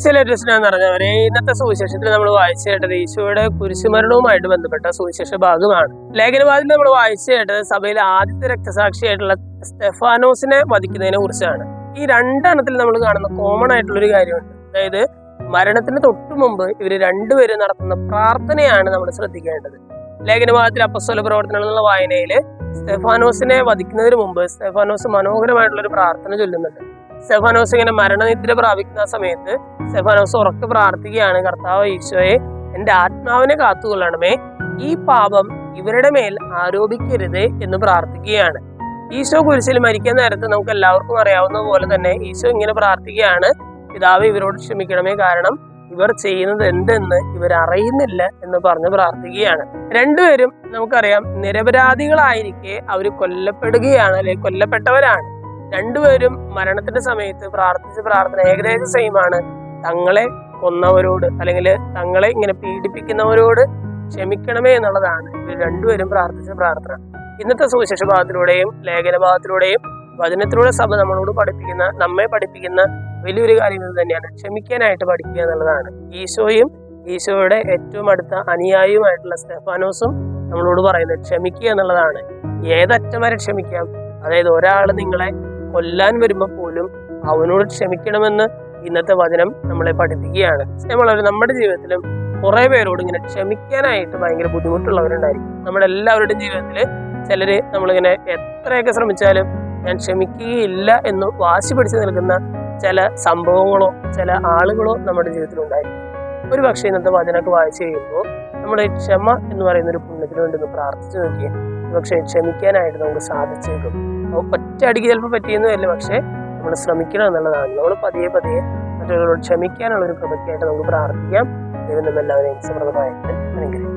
Christian എന്ന് പറഞ്ഞവരെ ഇന്നത്തെ സുവിശേഷത്തിൽ നമ്മൾ വായിച്ചു കേട്ടത് ഈശോയുടെ കുരിശുമരണവുമായിട്ട് ബന്ധപ്പെട്ട സുവിശേഷ ഭാഗമാണ്. ലേഖനഭാഗത്തിൽ നമ്മൾ വായിച്ചു കേട്ടത് സഭയിലെ ആദ്യത്തെ രക്തസാക്ഷിയായിട്ടുള്ള സ്തെഫാനോസിനെ വധിക്കുന്നതിനെ കുറിച്ചാണ്. ഈ രണ്ടെണ്ണത്തിൽ നമ്മൾ കാണുന്ന കോമൺ ആയിട്ടുള്ള ഒരു കാര്യമുണ്ട്. അതായത് മരണത്തിന് തൊട്ടു മുമ്പ് ഇവർ രണ്ടുപേരും നടത്തുന്ന പ്രാർത്ഥനയാണ് നമ്മൾ ശ്രദ്ധിക്കേണ്ടത്. ലേഖനഭാഗത്തിൽ അപ്പസ്തോല പ്രവർത്തനങ്ങൾ എന്നുള്ള വായനയില് സ്തെഫാനോസിനെ വധിക്കുന്നതിന് മുമ്പ് സ്തെഫാനോസ് മനോഹരമായിട്ടുള്ള ഒരു പ്രാർത്ഥന ചൊല്ലുന്നുണ്ട്. സ്തെഫാനോസ് ഇങ്ങനെ മരണനിദ്ര പ്രാപിക്കുന്ന സമയത്ത് സ്തെഫാനോസ് ഉറക്കെ പ്രാർത്ഥിക്കുകയാണ്, കർത്താവ് ഈശോയെ, എന്റെ ആത്മാവിനെ കാത്തുകൊള്ളണമേ, ഈ പാപം ഇവരുടെ മേൽ ആരോപിക്കരുത് എന്ന് പ്രാർത്ഥിക്കുകയാണ്. ഈശോ കുരിശിൽ മരിക്കുന്ന നേരത്ത് നമുക്ക് എല്ലാവർക്കും അറിയാവുന്ന പോലെ തന്നെ ഈശോ ഇങ്ങനെ പ്രാർത്ഥിക്കുകയാണ്, പിതാവ് ഇവരോട് ക്ഷമിക്കണമേ, കാരണം ഇവർ ചെയ്യുന്നത് എന്തെന്ന് ഇവർ അറിയുന്നില്ല എന്ന് പറഞ്ഞ് പ്രാർത്ഥിക്കുകയാണ്. രണ്ടുപേരും നമുക്കറിയാം നിരപരാധികളായിരിക്കെ അവർ കൊല്ലപ്പെടുകയാണ്, അല്ലെങ്കിൽ കൊല്ലപ്പെട്ടവരാണ്. രണ്ടുപേരും മരണത്തിന്റെ സമയത്ത് പ്രാർത്ഥിച്ച പ്രാർത്ഥന ഏകദേശം സെയിമാണ്. തങ്ങളെ കൊന്നവരോട് അല്ലെങ്കിൽ തങ്ങളെ ഇങ്ങനെ പീഡിപ്പിക്കുന്നവരോട് ക്ഷമിക്കണമേ എന്നുള്ളതാണ് ഇവർ രണ്ടുപേരും പ്രാർത്ഥിച്ച പ്രാർത്ഥന. ഇന്നത്തെ സുവിശേഷ ഭാഗത്തിലൂടെയും ലേഖന ഭാഗത്തിലൂടെയും വചനത്തിലൂടെ സഭ നമ്മെ പഠിപ്പിക്കുന്ന വലിയൊരു കാര്യം തന്നെയാണ്, ക്ഷമിക്കാനായിട്ട് പഠിക്കുക എന്നുള്ളതാണ്. ഈശോയും ഈശോയുടെ ഏറ്റവും അടുത്ത അനുയായിയുമായിട്ടുള്ള സ്തെഫാനോസും നമ്മളോട് പറയുന്നത് ക്ഷമിക്കുക എന്നുള്ളതാണ്. ഏതറ്റം വരെ ക്ഷമിക്കാം. അതായത് ഒരാൾ നിങ്ങളെ കൊല്ലാൻ വരുമ്പോൾ പോലും അവനോട് ക്ഷമിക്കണമെന്ന് ഇന്നത്തെ വചനം നമ്മളെ പഠിപ്പിക്കുകയാണ്. നമ്മുടെ ജീവിതത്തിലും കുറെ പേരോട് ഇങ്ങനെ ക്ഷമിക്കാനായിട്ട് ഭയങ്കര ബുദ്ധിമുട്ടുള്ളവരുണ്ടായിരിക്കും. നമ്മുടെ എല്ലാവരുടെയും ജീവിതത്തിൽ ചിലര് നമ്മളിങ്ങനെ എത്രയൊക്കെ ശ്രമിച്ചാലും ഞാൻ ക്ഷമിക്കുകയില്ല എന്ന് വാശി പിടിച്ചു നിൽക്കുന്ന ചില സംഭവങ്ങളോ ചില ആളുകളോ നമ്മുടെ ജീവിതത്തിൽ ഉണ്ടായിരിക്കും. ഒരു പക്ഷേ ഇന്നത്തെ വചനമൊക്കെ വായിച്ചു കഴിയുമ്പോൾ നമ്മുടെ ക്ഷമ എന്ന് പറയുന്ന ഒരു പുണ്യത്തിന് വേണ്ടി ഒന്ന് പ്രാർത്ഥിച്ചു നോക്കിയാൽ പക്ഷേ ക്ഷമിക്കാനായിട്ട് നമുക്ക് സാധിച്ചേക്കും. ഒറ്റ അടിക്ക് ചിലപ്പോൾ പറ്റിയെന്നല്ല, പക്ഷെ നമ്മൾ ശ്രമിക്കണം എന്നുള്ളതാണ്. നമ്മൾ പതിയെ മറ്റുള്ളവരോട് ക്ഷമിക്കാനുള്ള ഒരു കൃപയ്ക്കായിട്ട് നമുക്ക് പ്രാർത്ഥിക്കാം. ദൈവം നമ്മളെല്ലാവരെയും സമൃദ്ധമായിട്ട് അനുഗ്രഹിക്കും.